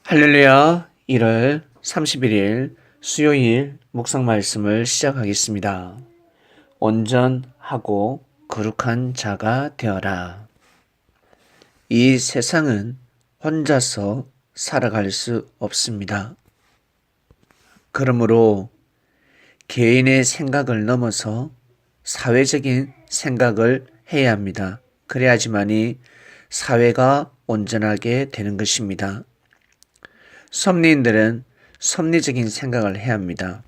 할렐루야. 1월 31일 수요일 묵상 말씀을 시작하겠습니다. 온전하고 거룩한 자가 되어라. 이 세상은 혼자서 살아갈 수 없습니다. 그러므로 개인의 생각을 넘어서 사회적인 생각을 해야 합니다. 그래야지만이 사회가 온전하게 되는 것입니다. 섭리인들은 섭리적인 생각을 해야 합니다.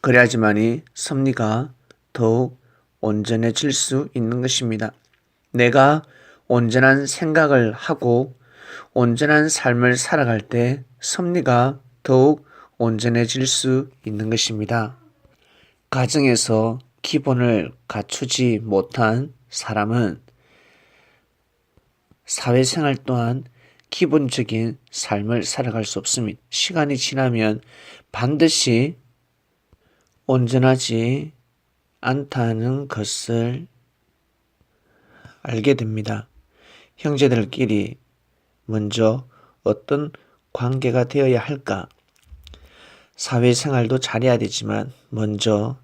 그래야지만이 섭리가 더욱 온전해질 수 있는 것입니다. 내가 온전한 생각을 하고 온전한 삶을 살아갈 때 섭리가 더욱 온전해질 수 있는 것입니다. 가정에서 기본을 갖추지 못한 사람은 사회생활 또한 기본적인 삶을 살아갈 수 없습니다. 시간이 지나면 반드시 온전하지 않다는 것을 알게 됩니다. 형제들끼리 먼저 어떤 관계가 되어야 할까? 사회생활도 잘해야 되지만 먼저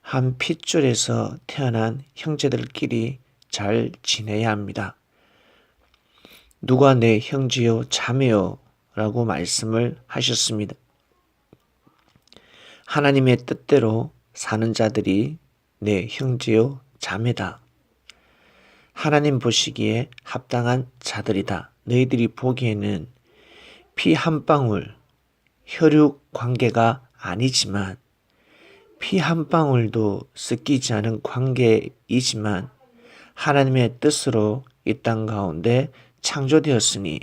한 핏줄에서 태어난 형제들끼리 잘 지내야 합니다. 누가 내 형제요 자매요 라고 말씀을 하셨습니다. 하나님의 뜻대로 사는 자들이 내 형제요 자매다. 하나님 보시기에 합당한 자들이다. 너희들이 보기에는 피 한 방울 혈육 관계가 아니지만 피 한 방울도 섞이지 않은 관계이지만 하나님의 뜻으로 이 땅 가운데 창조되었으니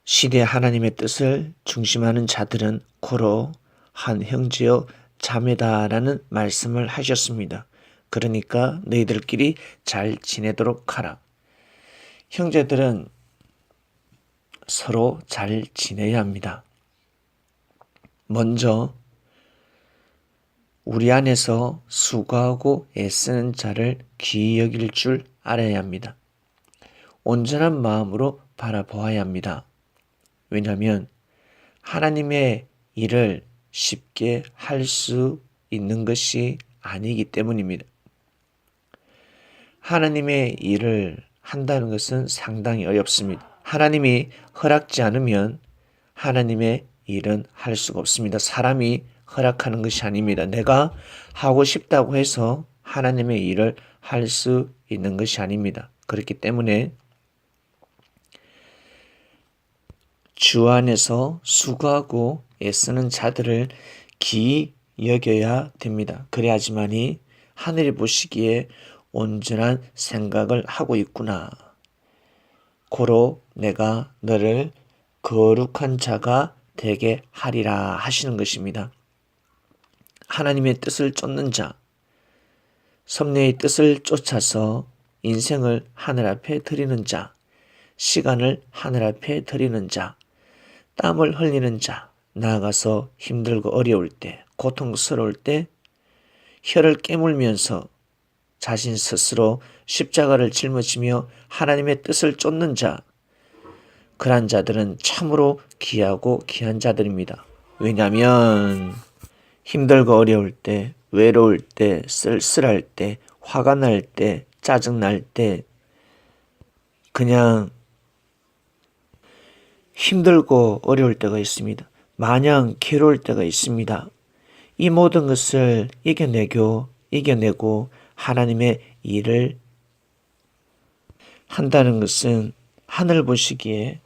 시대 하나님의 뜻을 중심하는 자들은 고로 한 형제요 자매다라는 말씀을 하셨습니다. 그러니까 너희들끼리 잘 지내도록 하라. 형제들은 서로 잘 지내야 합니다. 먼저 우리 안에서 수고하고 애쓰는 자를 귀히 여길 줄 알아야 합니다. 온전한 마음으로 바라보아야 합니다. 왜냐하면 하나님의 일을 쉽게 할 수 있는 것이 아니기 때문입니다. 하나님의 일을 한다는 것은 상당히 어렵습니다. 하나님이 허락지 않으면 하나님의 일은 할 수가 없습니다. 사람이 허락하는 것이 아닙니다. 내가 하고 싶다고 해서 하나님의 일을 할 수 있는 것이 아닙니다. 그렇기 때문에 주 안에서 수고하고 애쓰는 자들을 기이 여겨야 됩니다. 그래야지만이 하늘이 보시기에 온전한 생각을 하고 있구나. 고로 내가 너를 거룩한 자가 되게 하리라 하시는 것입니다. 하나님의 뜻을 쫓는 자, 섭리의 뜻을 쫓아서 인생을 하늘 앞에 드리는 자, 시간을 하늘 앞에 드리는 자, 땀을 흘리는 자, 나아가서 힘들고 어려울 때, 고통스러울 때 혀를 깨물면서 자신 스스로 십자가를 짊어지며 하나님의 뜻을 쫓는 자, 그러한 자들은 참으로 귀하고 귀한 자들입니다. 왜냐하면 힘들고 어려울 때, 외로울 때, 쓸쓸할 때, 화가 날 때, 짜증날 때 그냥 힘들고 어려울 때가 있습니다. 마냥 괴로울 때가 있습니다. 이 모든 것을 이겨내고 하나님의 일을 한다는 것은 하늘 보시기에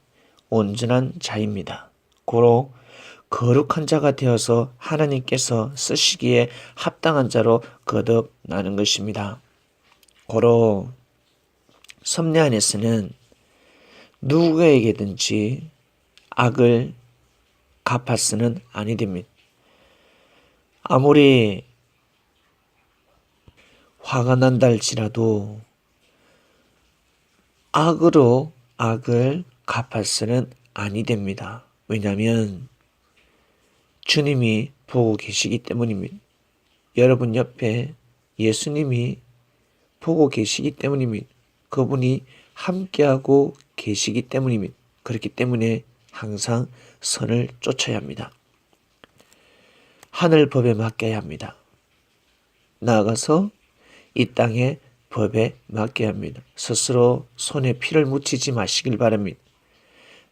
온전한 자입니다. 고로 거룩한 자가 되어서 하나님께서 쓰시기에 합당한 자로 거듭나는 것입니다. 고로 섭리 안에서는 누구에게든지 악을 갚아서는 아니 됩니다. 아무리 화가 난다 할지라도 악으로 악을 갚아서는 아니 됩니다. 왜냐하면 주님이 보고 계시기 때문입니다. 여러분 옆에 예수님이 보고 계시기 때문입니다. 그분이 함께하고 계시기 때문입니다. 그렇기 때문에 항상 선을 쫓아야 합니다. 하늘 법에 맡겨야 합니다. 나아가서 이 땅의 법에 맡겨야 합니다. 스스로 손에 피를 묻히지 마시길 바랍니다.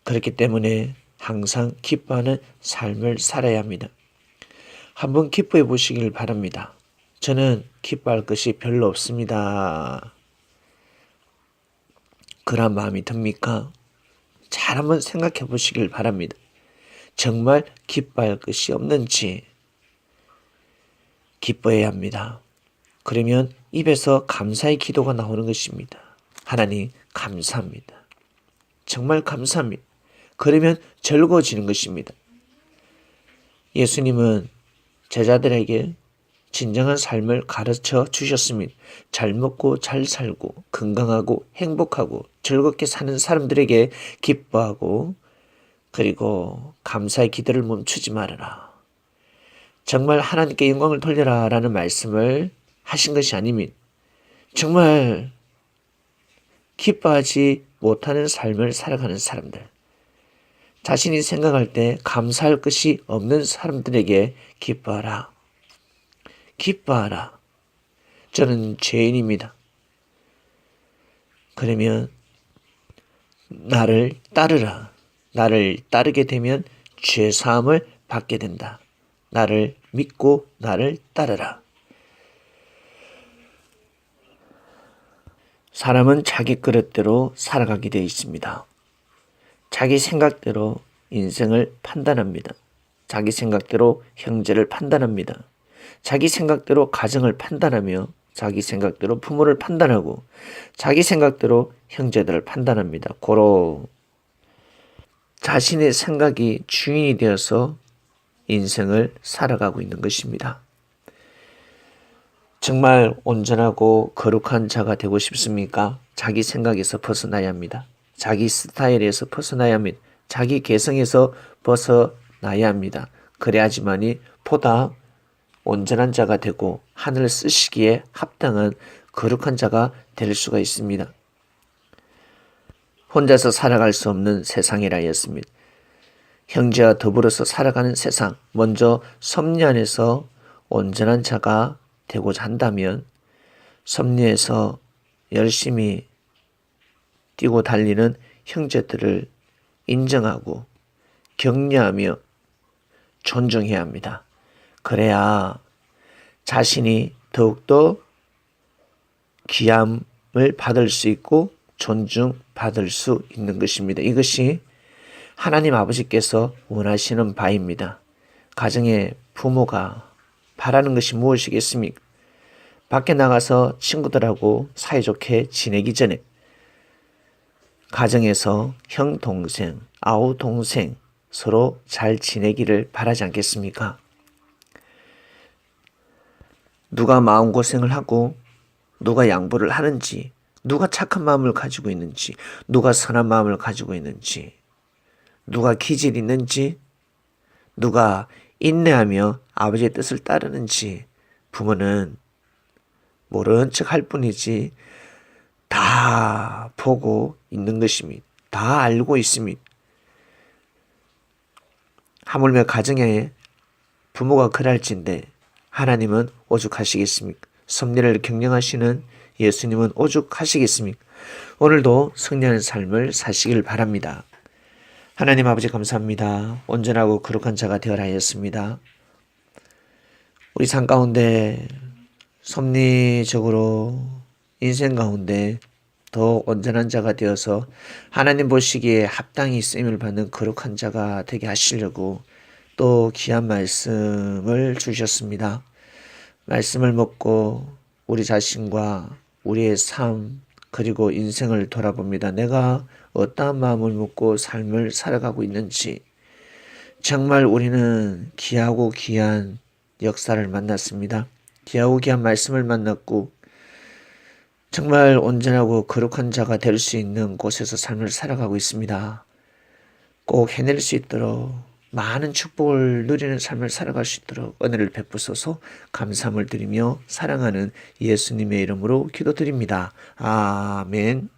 그렇기 때문에 항상 기뻐하는 삶을 살아야 합니다. 한번 기뻐해 보시길 바랍니다. 저는 기뻐할 것이 별로 없습니다. 그런 마음이 듭니까? 잘 한번 생각해 보시길 바랍니다. 정말 기뻐할 것이 없는지 기뻐해야 합니다. 그러면 입에서 감사의 기도가 나오는 것입니다. 하나님 감사합니다. 정말 감사합니다. 그러면 즐거워지는 것입니다. 예수님은 제자들에게 진정한 삶을 가르쳐 주셨습니다. 잘 먹고 잘 살고 건강하고 행복하고 즐겁게 사는 사람들에게 기뻐하고 그리고 감사의 기도를 멈추지 말아라. 정말 하나님께 영광을 돌려라 라는 말씀을 하신 것이 아닙니다. 정말 기뻐하지 못하는 삶을 살아가는 사람들, 자신이 생각할 때 감사할 것이 없는 사람들에게 기뻐하라. 기뻐하라. 저는 죄인입니다. 그러면 나를 따르라. 나를 따르게 되면 죄사함을 받게 된다. 나를 믿고 나를 따르라. 사람은 자기 그릇대로 살아가게 되어 있습니다. 자기 생각대로 인생을 판단합니다. 자기 생각대로 형제를 판단합니다. 자기 생각대로 가정을 판단하며 자기 생각대로 부모를 판단하고 자기 생각대로 형제들을 판단합니다. 고로 자신의 생각이 주인이 되어서 인생을 살아가고 있는 것입니다. 정말 온전하고 거룩한 자가 되고 싶습니까? 자기 생각에서 벗어나야 합니다. 자기 스타일에서 벗어나야 합니다. 자기 개성에서 벗어나야 합니다. 그래야지만이 보다 온전한 자가 되고 하늘을 쓰시기에 합당한 거룩한 자가 될 수가 있습니다. 혼자서 살아갈 수 없는 세상이라 했습니다. 형제와 더불어서 살아가는 세상, 먼저 섭리 안에서 온전한 자가 되고자 한다면 섭리에서 열심히 뛰고 달리는 형제들을 인정하고 격려하며 존중해야 합니다. 그래야 자신이 더욱더 귀함을 받을 수 있고 존중받을 수 있는 것입니다. 이것이 하나님 아버지께서 원하시는 바입니다. 가정의 부모가 바라는 것이 무엇이겠습니까? 밖에 나가서 친구들하고 사이좋게 지내기 전에 가정에서 형, 동생, 아우, 동생 서로 잘 지내기를 바라지 않겠습니까? 누가 마음고생을 하고 누가 양보를 하는지, 누가 착한 마음을 가지고 있는지, 누가 선한 마음을 가지고 있는지, 누가 기질이 있는지, 누가 인내하며 아버지의 뜻을 따르는지 부모는 모른 척 할 뿐이지 다 보고 있는 것입니다. 다 알고 있습니다. 하물며 가정에 부모가 그랄진데 하나님은 오죽하시겠습니까? 섭리를 경영하시는 예수님은 오죽하시겠습니까? 오늘도 승리하는 삶을 사시길 바랍니다. 하나님 아버지 감사합니다. 온전하고 거룩한 자가 되어라 하였습니다. 우리 삶 가운데 섭리적으로 인생 가운데 더 온전한 자가 되어서 하나님 보시기에 합당히 쓰임을 받는 거룩한 자가 되게 하시려고 또 귀한 말씀을 주셨습니다. 말씀을 먹고 우리 자신과 우리의 삶 그리고 인생을 돌아봅니다. 내가 어떠한 마음을 먹고 삶을 살아가고 있는지 정말 우리는 귀하고 귀한 역사를 만났습니다. 귀하고 귀한 말씀을 만났고 정말 온전하고 거룩한 자가 될 수 있는 곳에서 삶을 살아가고 있습니다. 꼭 해낼 수 있도록 많은 축복을 누리는 삶을 살아갈 수 있도록 은혜를 베푸소서. 감사함을 드리며 사랑하는 예수님의 이름으로 기도드립니다. 아멘.